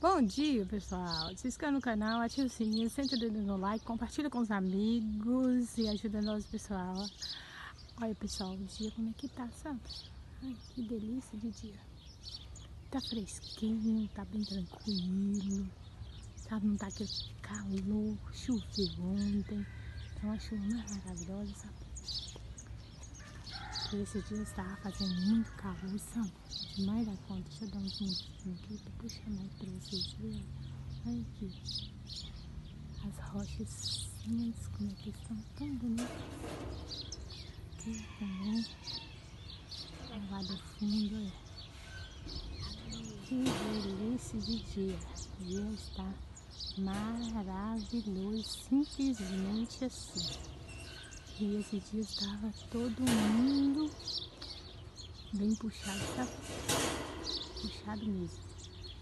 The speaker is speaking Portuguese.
Bom dia, pessoal! Se inscreva no canal, ative o sininho, senta o dedo no like, compartilha com os amigos e ajuda nós, pessoal. Olha, pessoal, o dia como é que tá, sabe? Ai, que delícia de dia. Tá fresquinho, tá bem tranquilo, sabe? Não tá aquele calor, choveu ontem. Tá uma chuva mais maravilhosa, sabe? E esse dia estava fazendo muito calor, sabe? Demais da conta. Deixa eu dar um zoomzinho aqui pra puxar mais pra vocês verem. Olha aqui. As rochas, como é que estão tão bonitas. Aqui também. Lá do fundo, olha. Que delícia de dia. O dia está maravilhoso, simplesmente assim. E esse dia estava todo mundo bem puxado, sabe? Puxado mesmo.